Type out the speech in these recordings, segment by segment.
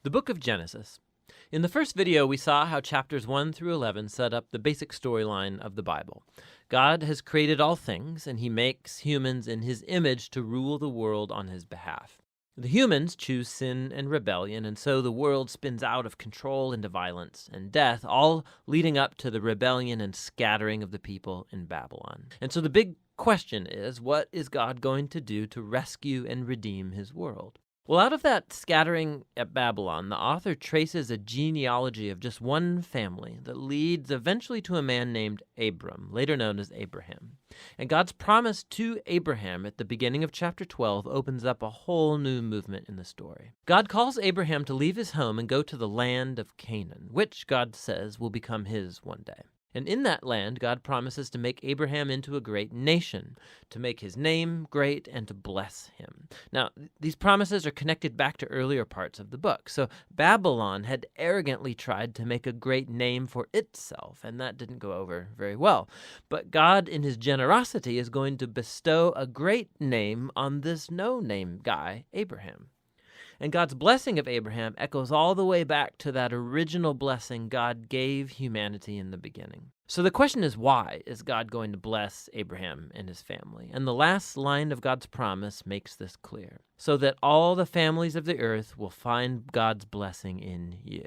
The book of Genesis. In the first video, we saw how chapters 1 through 11 set up the basic storyline of the Bible. God has created all things, and he makes humans in his image to rule the world on his behalf. The humans choose sin and rebellion, and so the world spins out of control into violence and death, all leading up to the rebellion and scattering of the people in Babylon. And so the big question is, what is God going to do to rescue and redeem his world? Well, out of that scattering at Babylon, the author traces a genealogy of just one family that leads eventually to a man named Abram, later known as Abraham. And God's promise to Abraham at the beginning of chapter 12 opens up a whole new movement in the story. God calls Abraham to leave his home and go to the land of Canaan, which God says will become his one day. And in that land, God promises to make Abraham into a great nation, to make his name great, and to bless him. Now, these promises are connected back to earlier parts of the book. So Babylon had arrogantly tried to make a great name for itself, and that didn't go over very well. But God, in his generosity, is going to bestow a great name on this no-name guy, Abraham. And God's blessing of Abraham echoes all the way back to that original blessing God gave humanity in the beginning. So the question is, why is God going to bless Abraham and his family? And the last line of God's promise makes this clear. So that all the families of the earth will find God's blessing in you.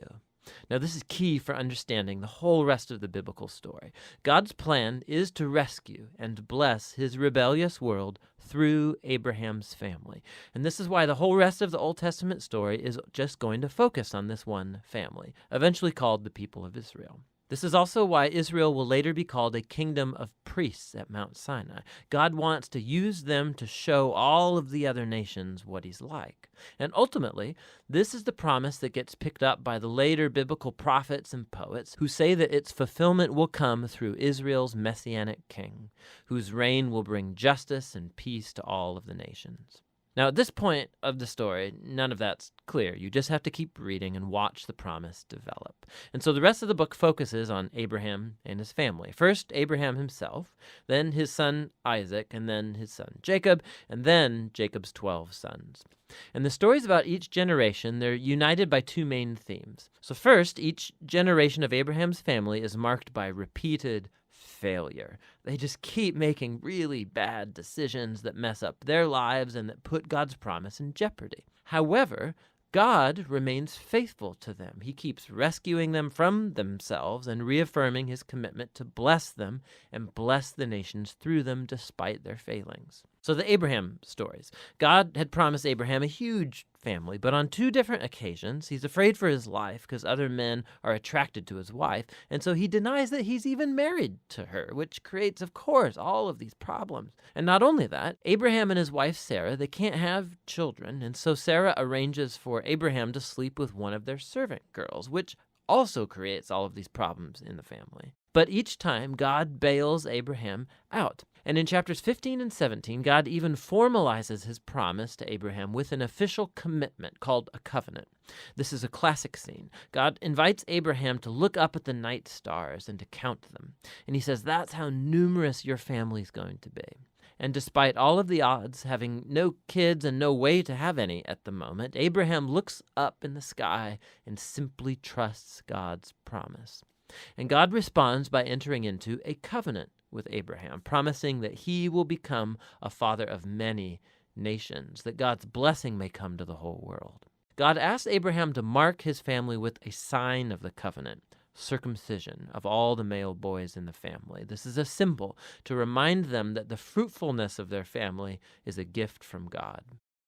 Now, this is key for understanding the whole rest of the biblical story. God's plan is to rescue and bless his rebellious world through Abraham's family. And this is why the whole rest of the Old Testament story is just going to focus on this one family, eventually called the people of Israel. This is also why Israel will later be called a kingdom of priests at Mount Sinai. God wants to use them to show all of the other nations what he's like. And ultimately, this is the promise that gets picked up by the later biblical prophets and poets who say that its fulfillment will come through Israel's messianic king, whose reign will bring justice and peace to all of the nations. Now, at this point of the story, none of that's clear. You just have to keep reading and watch the promise develop. And so the rest of the book focuses on Abraham and his family. First, Abraham himself, then his son Isaac, and then his son Jacob, and then Jacob's 12 sons. And the stories about each generation, they're united by two main themes. So first, each generation of Abraham's family is marked by repeated failure. They just keep making really bad decisions that mess up their lives and that put God's promise in jeopardy. However, God remains faithful to them. He keeps rescuing them from themselves and reaffirming his commitment to bless them and bless the nations through them despite their failings. So the Abraham stories. God had promised Abraham a huge family, but on two different occasions, he's afraid for his life because other men are attracted to his wife, and so he denies that he's even married to her, which creates, of course, all of these problems. And not only that, Abraham and his wife Sarah, they can't have children, and so Sarah arranges for Abraham to sleep with one of their servant girls, which also creates all of these problems in the family. But each time, God bails Abraham out. And in chapters 15 and 17, God even formalizes his promise to Abraham with an official commitment called a covenant. This is a classic scene. God invites Abraham to look up at the night stars and to count them. And he says, that's how numerous your family's going to be. And despite all of the odds, having no kids and no way to have any at the moment, Abraham looks up in the sky and simply trusts God's promise. And God responds by entering into a covenant with Abraham, promising that he will become a father of many nations, that God's blessing may come to the whole world. God asks Abraham to mark his family with a sign of the covenant, circumcision of all the male boys in the family. This is a symbol to remind them that the fruitfulness of their family is a gift from God.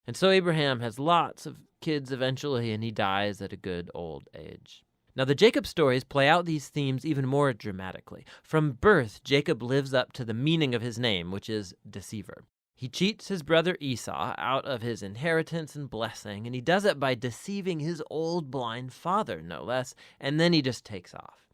And so Abraham has lots of kids eventually, and he dies at a good old age. Now, the Jacob stories play out these themes even more dramatically. From birth, Jacob lives up to the meaning of his name, which is deceiver. He cheats his brother Esau out of his inheritance and blessing, and he does it by deceiving his old blind father, no less, and then he just takes off.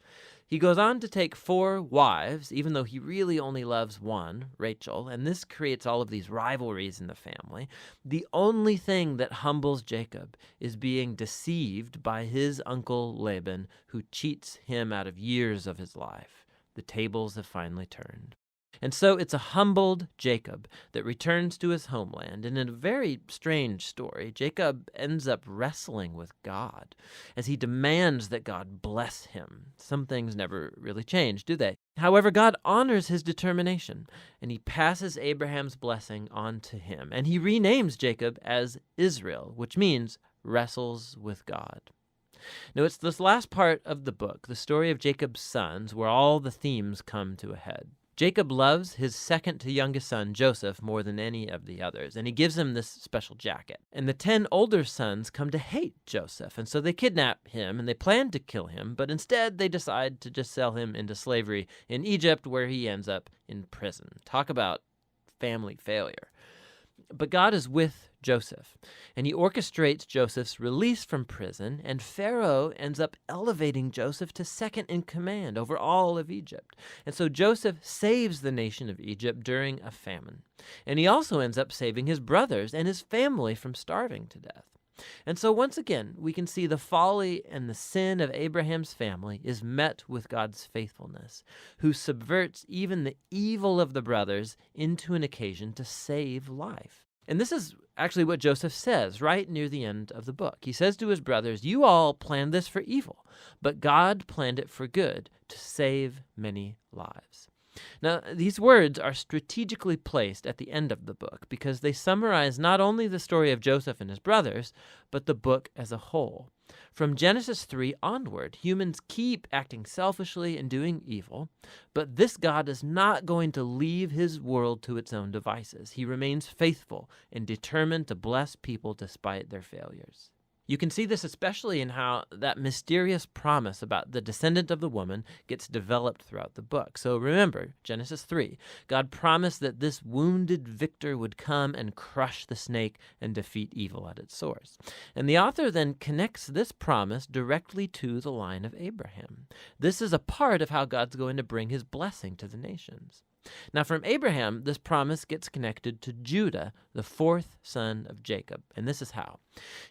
He goes on to take 4 wives, even though he really only loves one, Rachel, and this creates all of these rivalries in the family. The only thing that humbles Jacob is being deceived by his uncle Laban, who cheats him out of years of his life. The tables have finally turned. And so it's a humbled Jacob that returns to his homeland. And in a very strange story, Jacob ends up wrestling with God as he demands that God bless him. Some things never really change, do they? However, God honors his determination, and he passes Abraham's blessing on to him. And he renames Jacob as Israel, which means wrestles with God. Now, it's this last part of the book, the story of Jacob's sons, where all the themes come to a head. Jacob loves his second to youngest son, Joseph, more than any of the others, and he gives him this special jacket. And the 10 older sons come to hate Joseph, and so they kidnap him, and they plan to kill him, but instead they decide to just sell him into slavery in Egypt, where he ends up in prison. Talk about family failure. But God is with Joseph, and he orchestrates Joseph's release from prison, and Pharaoh ends up elevating Joseph to second in command over all of Egypt. And so Joseph saves the nation of Egypt during a famine. And he also ends up saving his brothers and his family from starving to death. And so once again, we can see the folly and the sin of Abraham's family is met with God's faithfulness, who subverts even the evil of the brothers into an occasion to save life. And this is actually what Joseph says right near the end of the book. He says to his brothers, "You all planned this for evil, but God planned it for good, to save many lives." Now, these words are strategically placed at the end of the book because they summarize not only the story of Joseph and his brothers, but the book as a whole. From Genesis 3 onward, humans keep acting selfishly and doing evil, but this God is not going to leave his world to its own devices. He remains faithful and determined to bless people despite their failures. You can see this especially in how that mysterious promise about the descendant of the woman gets developed throughout the book. So remember, Genesis 3, God promised that this wounded victor would come and crush the snake and defeat evil at its source. And the author then connects this promise directly to the line of Abraham. This is a part of how God's going to bring his blessing to the nations. Now, from Abraham, this promise gets connected to Judah, the fourth son of Jacob. And this is how.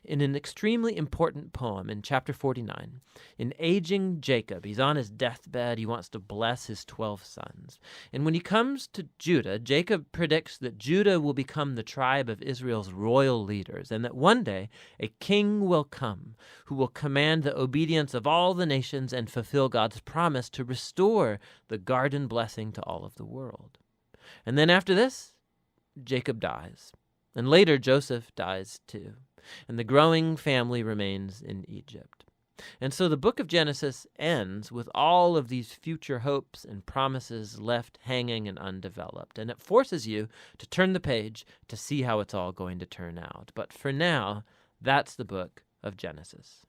In an extremely important poem in chapter 49, in aging Jacob, he's on his deathbed, he wants to bless his 12 sons. And when he comes to Judah, Jacob predicts that Judah will become the tribe of Israel's royal leaders, and that one day a king will come who will command the obedience of all the nations and fulfill God's promise to restore the garden blessing to all of the world. And then after this, Jacob dies. And later, Joseph dies too. And the growing family remains in Egypt. And so the book of Genesis ends with all of these future hopes and promises left hanging and undeveloped. And it forces you to turn the page to see how it's all going to turn out. But for now, that's the book of Genesis.